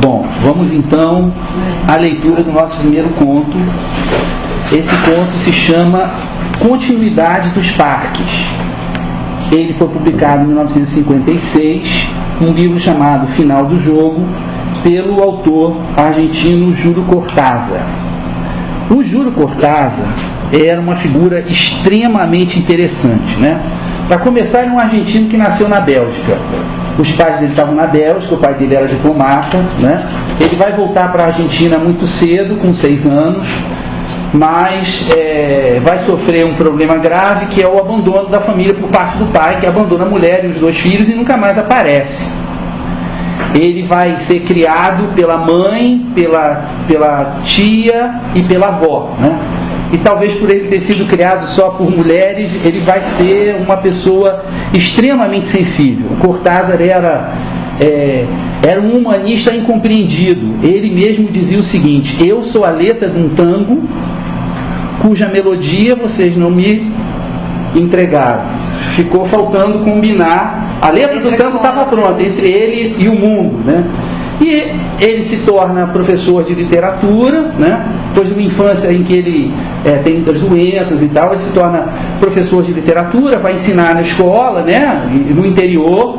Bom, vamos então à leitura do nosso primeiro conto. Esse conto se chama Continuidade dos Parques. Ele foi publicado em 1956, um livro chamado Final do Jogo, pelo autor argentino Júlio Cortázar. O Júlio Cortázar era uma figura extremamente interessante, né? Para começar, ele é um argentino que nasceu na Bélgica. Os pais dele estavam na Bélgica, o pai dele era diplomata, né? Ele vai voltar para a Argentina muito cedo, com 6 anos, mas vai sofrer um problema grave, que é o abandono da família por parte do pai, que abandona a mulher e os 2 filhos e nunca mais aparece. Ele vai ser criado pela mãe, pela tia e pela avó, né? E talvez por ele ter sido criado só por mulheres, ele vai ser uma pessoa extremamente sensível. O Cortázar era um humanista incompreendido. Ele mesmo dizia o seguinte: eu sou a letra de um tango cuja melodia vocês não me entregaram. Ficou faltando combinar. A letra do tango estava pronta, entre ele e o mundo, né? E ele se torna professor de literatura, né? Depois de uma infância em que ele tem muitas doenças e tal, ele se torna professor de literatura, vai ensinar na escola, né? No interior.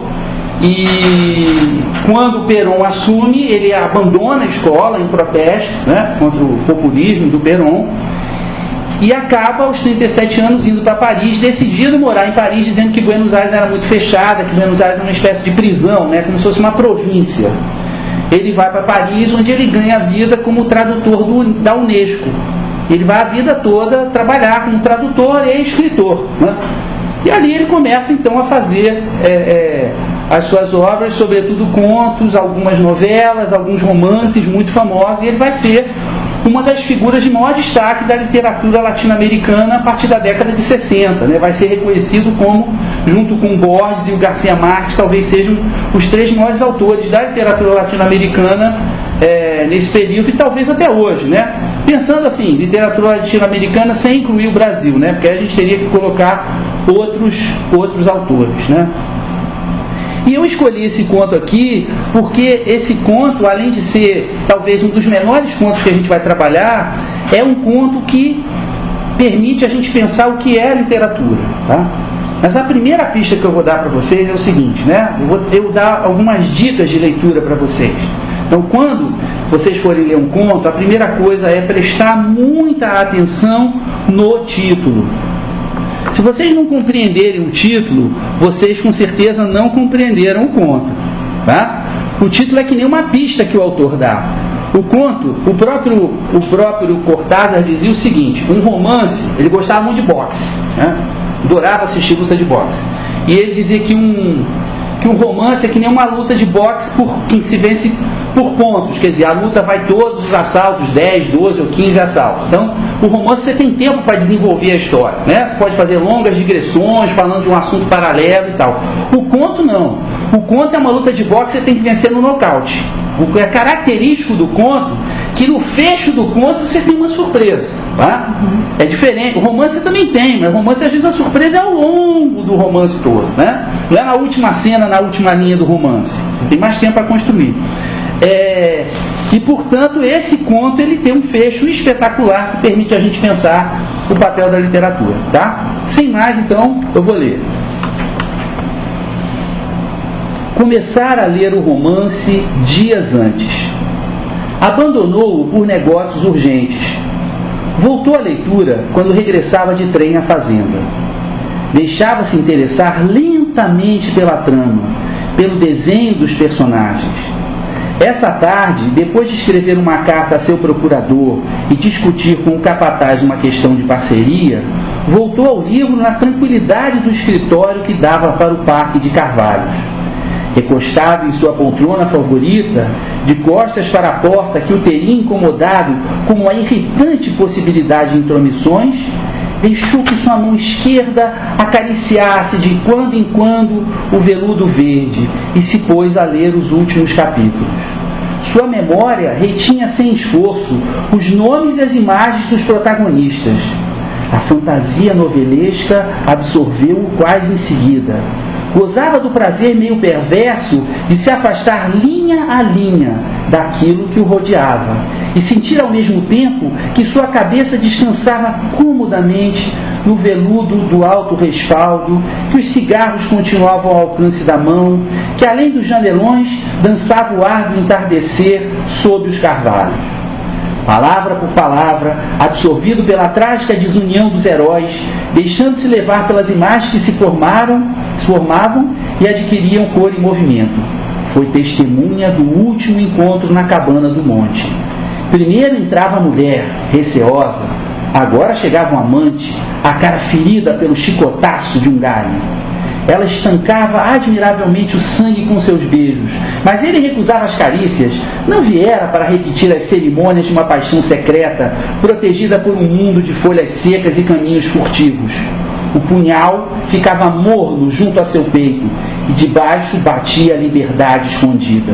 E quando o Perón assume, ele abandona a escola em protesto, né? Contra o populismo do Perón. E acaba aos 37 anos indo para Paris, decidindo morar em Paris, dizendo que Buenos Aires era muito fechada, que Buenos Aires era uma espécie de prisão, né? Como se fosse uma província. Ele vai para Paris, onde ele ganha a vida como tradutor da Unesco. Ele vai a vida toda trabalhar como tradutor e escritor, né? E ali ele começa então a fazer as suas obras, sobretudo contos, algumas novelas, alguns romances muito famosos, e ele vai ser uma das figuras de maior destaque da literatura latino-americana a partir da década de 60, né? Vai ser reconhecido como, junto com o Borges e o Garcia Marques, talvez sejam os 3 maiores autores da literatura latino-americana nesse período e talvez até hoje, né? Pensando assim, literatura latino-americana sem incluir o Brasil, né? Porque a gente teria que colocar outros autores, né? E eu escolhi esse conto aqui porque esse conto, além de ser talvez um dos menores contos que a gente vai trabalhar, é um conto que permite a gente pensar o que é literatura, tá? Mas a primeira pista que eu vou dar para vocês é o seguinte, né? Eu vou dar algumas dicas de leitura para vocês. Então, quando vocês forem ler um conto, a primeira coisa é prestar muita atenção no título. Se vocês não compreenderem o título, vocês com certeza não compreenderam o conto, tá? O título é que nem uma pista que o autor dá. O conto, o próprio Cortázar dizia o seguinte: um romance, ele gostava muito de boxe, né? Adorava assistir luta de boxe. E ele dizia que um romance é que nem uma luta de boxe que se vence por pontos, quer dizer, a luta vai todos os assaltos, 10, 12 ou 15 assaltos. Então, o romance você tem tempo para desenvolver a história, né? Você pode fazer longas digressões, falando de um assunto paralelo e tal. O conto não. O conto é uma luta de boxe que você tem que vencer no nocaute. O que é característico do conto, que no fecho do conto você tem uma surpresa, tá? É diferente. O romance você também tem, mas o romance às vezes a surpresa é ao longo do romance todo, né? Não é na última cena, na última linha do romance. Você tem mais tempo para construir. E portanto esse conto ele tem um fecho espetacular que permite a gente pensar o papel da literatura, tá? Sem mais, então eu vou ler. Começar a ler o romance dias antes. Abandonou-o por negócios urgentes. Voltou à leitura quando regressava de trem à fazenda. Deixava-se interessar lentamente pela trama, pelo desenho dos personagens. Essa tarde, depois de escrever uma carta a seu procurador e discutir com o capataz uma questão de parceria, voltou ao livro na tranquilidade do escritório que dava para o Parque de Carvalhos. Recostado em sua poltrona favorita, de costas para a porta que o teria incomodado com uma irritante possibilidade de intromissões, deixou que sua mão esquerda acariciasse de quando em quando o veludo verde e se pôs a ler os últimos capítulos. Sua memória retinha sem esforço os nomes e as imagens dos protagonistas. A fantasia novelesca absorveu-o quase em seguida. Gozava do prazer meio perverso de se afastar linha a linha, daquilo que o rodeava e sentir ao mesmo tempo que sua cabeça descansava comodamente no veludo do alto respaldo, que os cigarros continuavam ao alcance da mão, que além dos janelões dançava o ar do entardecer sob os carvalhos. Palavra por palavra, absorvido pela trágica desunião dos heróis, deixando-se levar pelas imagens que se formavam e adquiriam cor e movimento. Foi testemunha do último encontro na cabana do monte. Primeiro entrava a mulher, receosa, agora chegava um amante, a cara ferida pelo chicotaço de um galho. Ela estancava admiravelmente o sangue com seus beijos, mas ele recusava as carícias. Não viera para repetir as cerimônias de uma paixão secreta, protegida por um mundo de folhas secas e caminhos furtivos. O punhal ficava morno junto a seu peito, e debaixo batia a liberdade escondida.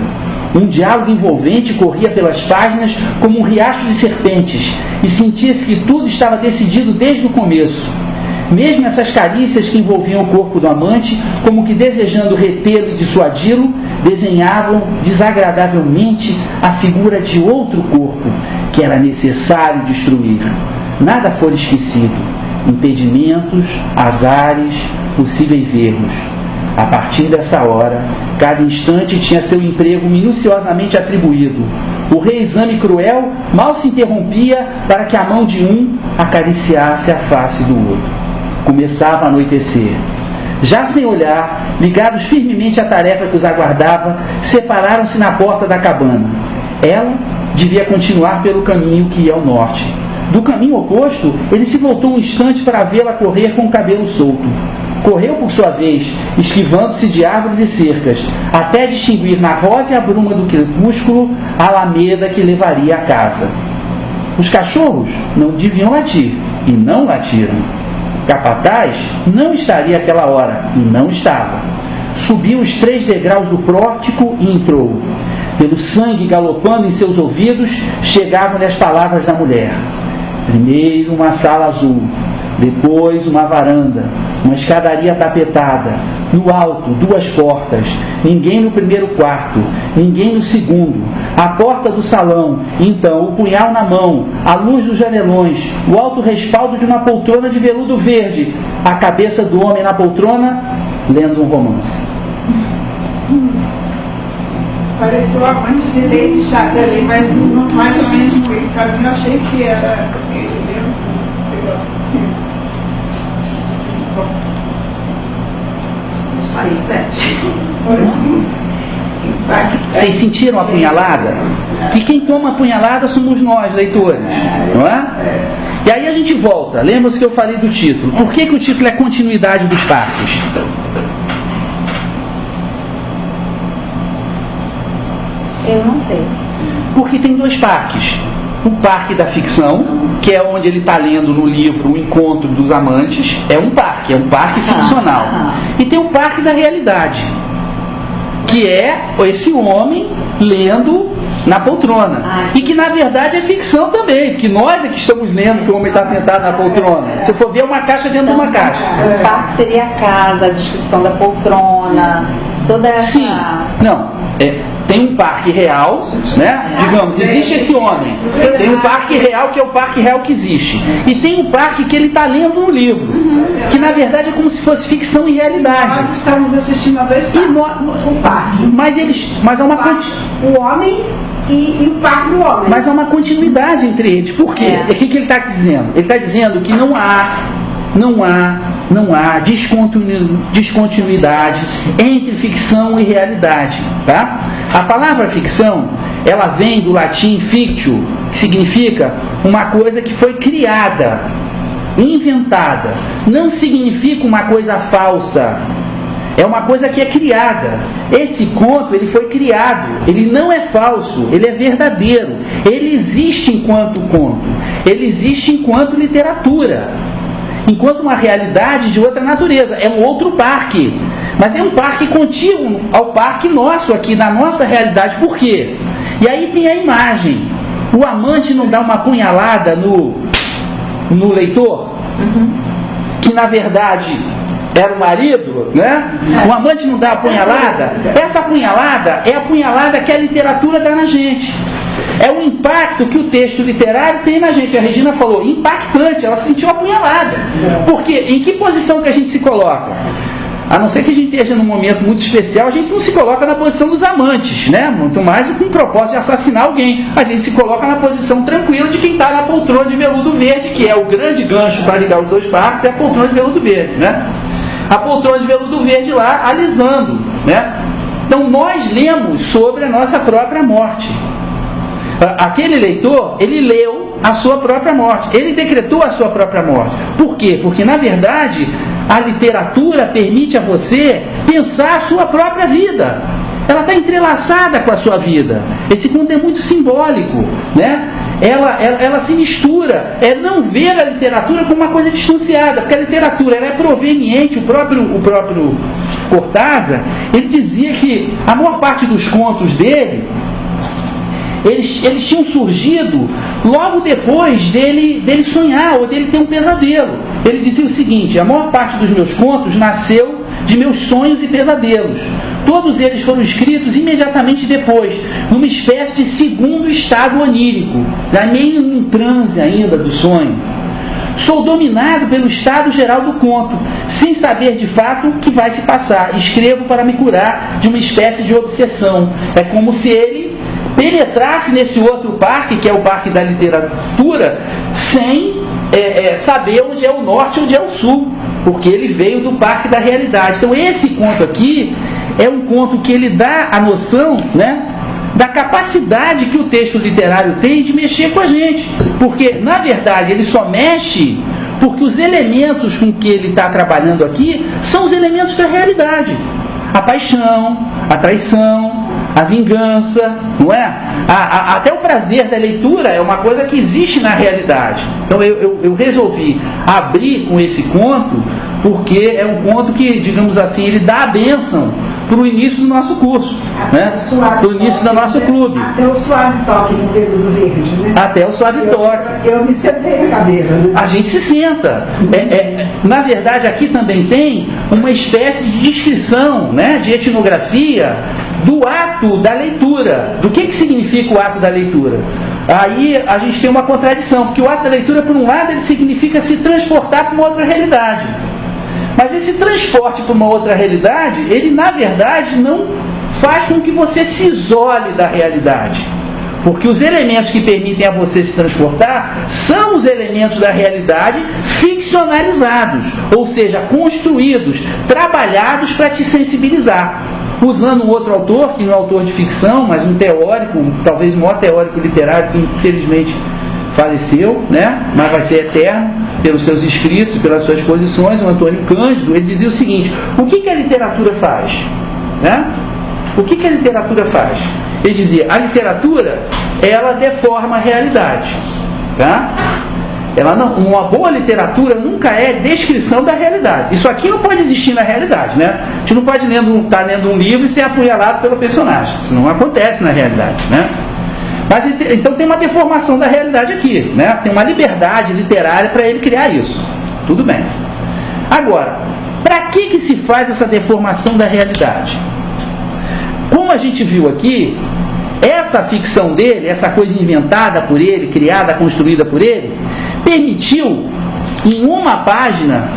Um diálogo envolvente corria pelas páginas como um riacho de serpentes, e sentia-se que tudo estava decidido desde o começo. Mesmo essas carícias que envolviam o corpo do amante, como que desejando retê-lo e dissuadi-lo, desenhavam desagradavelmente a figura de outro corpo que era necessário destruir. Nada fora esquecido. Impedimentos, azares, possíveis erros. A partir dessa hora, cada instante tinha seu emprego minuciosamente atribuído. O reexame cruel mal se interrompia para que a mão de um acariciasse a face do outro. Começava a anoitecer. Já sem olhar, ligados firmemente à tarefa que os aguardava, separaram-se na porta da cabana. Ela devia continuar pelo caminho que ia ao norte. Do caminho oposto, ele se voltou um instante para vê-la correr com o cabelo solto. Correu por sua vez, esquivando-se de árvores e cercas, até distinguir na rosa e a bruma do crepúsculo a alameda que levaria à casa. Os cachorros não deviam latir, e não latiram. O capataz não estaria àquela hora, e não estava. Subiu os 3 degraus do pórtico e entrou. Pelo sangue galopando em seus ouvidos, chegavam-lhe as palavras da mulher. Primeiro uma sala azul, depois uma varanda, uma escadaria tapetada, no alto 2 portas, ninguém no primeiro quarto, ninguém no segundo, a porta do salão, então o punhal na mão, a luz dos janelões, o alto respaldo de uma poltrona de veludo verde, a cabeça do homem na poltrona, lendo um romance. Pareceu amante de leite chato ali, mas mais ou menos no meio do caminho eu achei que era ele mesmo. Vocês sentiram a punhalada? E quem toma a punhalada somos nós, leitores, não é? E aí a gente volta. Lembra-se que eu falei do título. Por que o título é Continuidade dos Parques? Eu não sei. Porque tem 2 parques. O parque da ficção, que é onde ele está lendo no livro O Encontro dos Amantes, é um parque ficcional. E tem o parque da realidade, que é esse homem lendo na poltrona. E que na verdade é ficção também, que nós é que estamos lendo que o homem está sentado na poltrona. Se eu for ver, é uma caixa dentro de uma caixa. O parque seria a casa, a descrição da poltrona, toda essa... Sim, não, tem um parque real, né? Digamos, existe esse homem. Tem um parque real que é o parque real que existe. E tem um parque que ele está lendo no livro, que na verdade é como se fosse ficção e realidade. Nós estamos assistindo a 2 parques. O parque. Mas há uma o homem e o parque do homem. Mas há uma continuidade entre eles. Por quê? O que ele está dizendo? Ele está dizendo que não há descontinuidade entre ficção e realidade, tá? A palavra ficção, ela vem do latim fictio, que significa uma coisa que foi criada, inventada. Não significa uma coisa falsa. É uma coisa que é criada. Esse conto, ele foi criado. Ele não é falso, ele é verdadeiro. Ele existe enquanto conto. Ele existe enquanto literatura. Enquanto uma realidade de outra natureza. É um outro parque. Mas é um parque contínuo ao parque nosso aqui, na nossa realidade. Por quê? E aí tem a imagem. O amante não dá uma punhalada no leitor? Que na verdade era o marido, né? O amante não dá apunhalada. Essa apunhalada é a apunhalada que a literatura dá na gente. É o impacto que o texto literário tem na gente. A Regina falou, impactante, ela sentiu apunhalada. Porque em que posição que a gente se coloca? A não ser que a gente esteja num momento muito especial, a gente não se coloca na posição dos amantes, né? Muito mais com o propósito de assassinar alguém. A gente se coloca na posição tranquila de quem está na poltrona de veludo verde, que é o grande gancho para ligar os dois parques, é a poltrona de veludo verde, né? A poltrona de veludo verde lá, alisando, né? Então nós lemos sobre a nossa própria morte. Aquele leitor, ele leu a sua própria morte, ele decretou a sua própria morte. Por quê? Porque na verdade a literatura permite a você pensar a sua própria vida. Ela está entrelaçada com a sua vida. Esse conto é muito simbólico, né? Ela se mistura. É não ver a literatura como uma coisa distanciada, porque a literatura ela é proveniente. O próprio Cortázar, ele dizia que a maior parte dos contos dele eles tinham surgido logo depois dele sonhar ou dele ter um pesadelo. Ele dizia o seguinte: a maior parte dos meus contos nasceu de meus sonhos e pesadelos. Todos eles foram escritos imediatamente depois, numa espécie de segundo estado onírico, já meio num transe ainda do sonho. Sou dominado pelo estado geral do conto, sem saber de fato o que vai se passar. Escrevo para me curar de uma espécie de obsessão. É como se ele penetrasse nesse outro parque, que é o parque da literatura, sem saber onde é o norte e onde é o sul, porque ele veio do parque da realidade. Então esse conto aqui é um conto que ele dá a noção, né, da capacidade que o texto literário tem de mexer com a gente, porque na verdade ele só mexe porque os elementos com que ele está trabalhando aqui são os elementos da realidade. A paixão, a traição, a vingança, não é? Até o prazer da leitura é uma coisa que existe na realidade. Então eu resolvi abrir com esse conto, porque é um conto que, digamos assim, ele dá a bênção para o início do nosso curso, né? Para o início do nosso clube. Até o suave toque no veludo verde, né? Até o suave toque. Eu me sentei na cadeira, né? A gente se senta. Na verdade, aqui também tem uma espécie de descrição, né, de etnografia do ato da leitura. Do que significa o ato da leitura? Aí a gente tem uma contradição, porque o ato da leitura, por um lado, ele significa se transportar para uma outra realidade. Mas esse transporte para uma outra realidade, ele na verdade não faz com que você se isole da realidade. Porque os elementos que permitem a você se transportar são os elementos da realidade ficcionalizados, ou seja, construídos, trabalhados para te sensibilizar. Usando um outro autor, que não é autor de ficção, mas um teórico, talvez o maior teórico literário que infelizmente faleceu, né? Mas vai ser eterno pelos seus escritos e pelas suas posições, o Antônio Cândido, ele dizia o seguinte: o que a literatura faz? Né? O que a literatura faz? Ele dizia: a literatura, ela deforma a realidade. Tá? Ela não, uma boa literatura nunca é descrição da realidade. Isso aqui não pode existir na realidade, né? A gente não pode estar lendo um livro e ser apunhalado pelo personagem. Isso não acontece na realidade, né? Mas então tem uma deformação da realidade aqui, né? Tem uma liberdade literária para ele criar isso. Tudo bem. Agora, para que se faz essa deformação da realidade? Como a gente viu aqui, essa ficção dele, essa coisa inventada por ele, criada, construída por ele, permitiu, em uma página,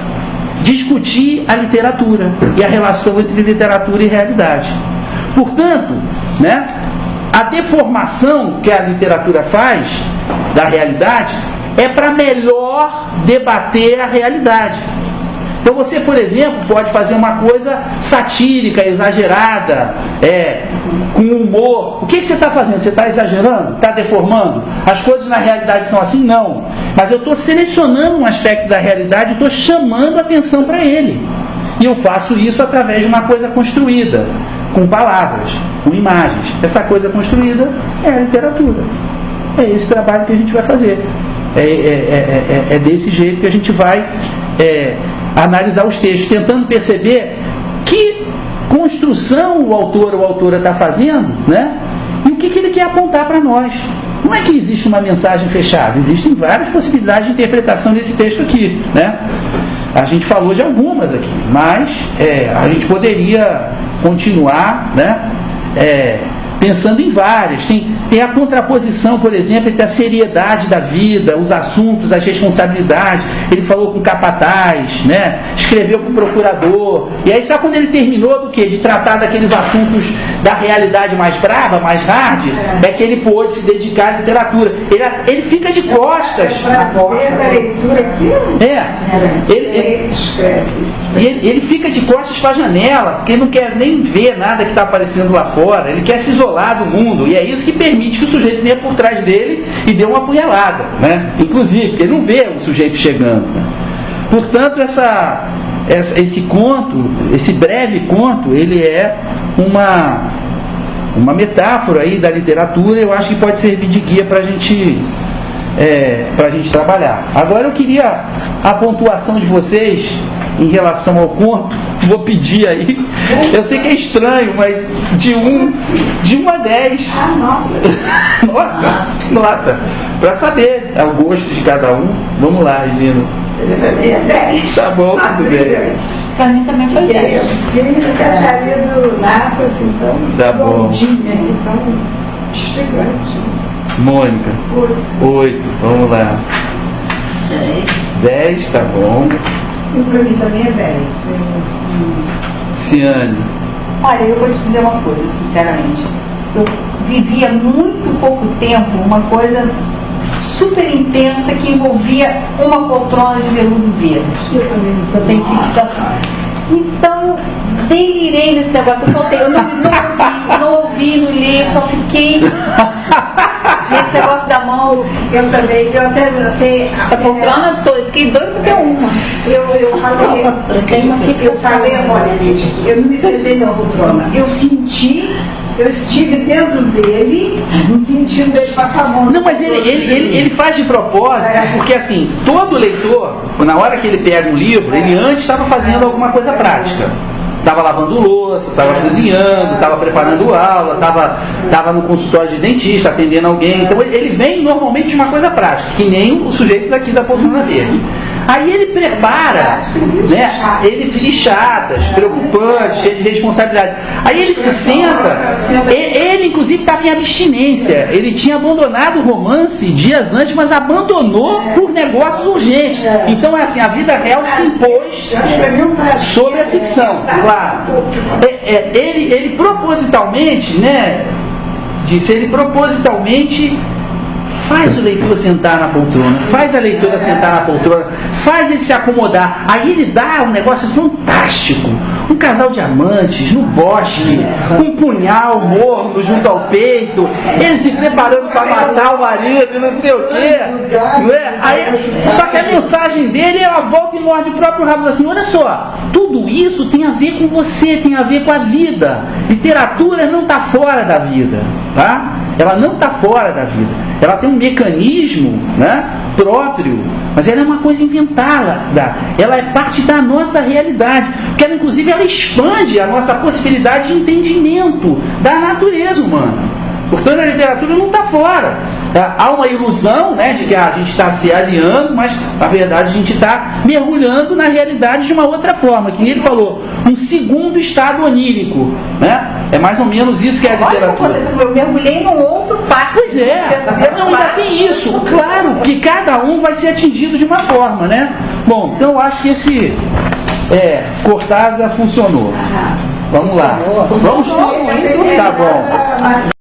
discutir a literatura e a relação entre literatura e realidade. Portanto, né, a deformação que a literatura faz da realidade é para melhor debater a realidade. Então você, por exemplo, pode fazer uma coisa satírica, exagerada, com humor. O que você está fazendo? Você está exagerando? Está deformando? As coisas na realidade são assim? Não. Mas eu estou selecionando um aspecto da realidade e estou chamando a atenção para ele. E eu faço isso através de uma coisa construída, com palavras, com imagens. Essa coisa construída é a literatura. É esse trabalho que a gente vai fazer. É desse jeito que a gente vai analisar os textos, tentando perceber que construção o autor ou a autora está fazendo, né? E o que ele quer apontar para nós. Não é que existe uma mensagem fechada, existem várias possibilidades de interpretação desse texto aqui, né? A gente falou de algumas aqui, mas a gente poderia continuar, né? Pensando em várias. Tem a contraposição, por exemplo, entre a seriedade da vida, os assuntos, as responsabilidades. Ele falou com o capataz, né? Escreveu com o procurador. E aí só quando ele terminou do quê? De tratar daqueles assuntos da realidade mais brava, mais hard, é que ele pôde se dedicar à literatura. Ele fica de costas. Da leitura aqui. Ele escreve isso. Ele fica de costas para a janela, porque ele não quer nem ver nada que está aparecendo lá fora. Ele quer se isolar do mundo, e é isso que permite que o sujeito venha por trás dele e dê uma apunhalada, né? Inclusive, porque ele não vê o sujeito chegando, né? Portanto, esse conto, esse breve conto, ele é uma metáfora aí da literatura. Eu acho que pode servir de guia para a gente trabalhar. Agora eu queria a pontuação de vocês em relação ao conto. Vou pedir aí, eu sei que é estranho, mas de 1 a 10. Nota. Para saber o gosto de cada um. Vamos lá, Regina. Ele é 10. Tá bom, tudo bem. Pra mim também foi 10. Eu caixaria do Nato, assim, tão Tá bom. gordinha e tão instigante. Mônica. 8. Vamos lá. 10, tá bom. E pra mim também é 10. Ciane. Olha, eu vou te dizer uma coisa, sinceramente. Eu vivia muito pouco tempo uma coisa super intensa que envolvia uma poltrona de veludo verde. Eu tenho fixação. Então, delirei nesse negócio. Eu soltei, eu não ouvi, não li, só fiquei nesse negócio da mão. Eu também, eu até Essa poltrona, eu fiquei doida pra ter uma. Eu falei, olha, gente, eu não me sentei na poltrona. Eu estive dentro dele, sentindo ele passar a mão. Não, mas ele faz de propósito, porque assim, todo leitor, na hora que ele pega um livro, ele antes estava fazendo alguma coisa prática. Estava lavando louça, estava cozinhando, estava preparando aula, estava no consultório de dentista, atendendo alguém. Então ele vem normalmente de uma coisa prática, que nem o sujeito daqui da poltrona verde. Aí ele prepara, né? Ele lixadas, preocupante, cheio de responsabilidade. Aí ele se senta, ele inclusive estava em abstinência. Ele tinha abandonado o romance dias antes, mas abandonou por negócios urgentes. Então é assim, a vida real se impôs sobre a ficção, claro. Ele propositalmente, né? Ele propositalmente faz o leitor sentar na poltrona, faz a leitora sentar na poltrona, faz ele se acomodar. Aí ele dá um negócio fantástico. Um casal de amantes no bosque, um punhal morno junto ao peito, ele se preparando para matar o marido, não sei o quê. Não é? Aí, só que a mensagem dele, ela volta e morde o próprio rabo assim: olha só, tudo isso tem a ver com você, tem a ver com a vida. Literatura não está fora da vida, tá? Ela não está fora da vida. Ela tem um mecanismo, né, próprio, mas ela é uma coisa inventada. Ela é parte da nossa realidade. Porque ela, inclusive, ela expande a nossa possibilidade de entendimento da natureza humana. Portanto, a literatura não está fora. Há uma ilusão, né, de que a gente está se aliando, mas na verdade a gente está mergulhando na realidade de uma outra forma. Que ele falou, um segundo estado onírico, né? É mais ou menos isso que é a literatura. Eu mergulhei num outro parque. Pois é, não, ainda tem isso. Claro que cada um vai ser atingido de uma forma, né? Bom, então eu acho que esse Cortázar funcionou. Vamos lá. Vamos? Tá bom.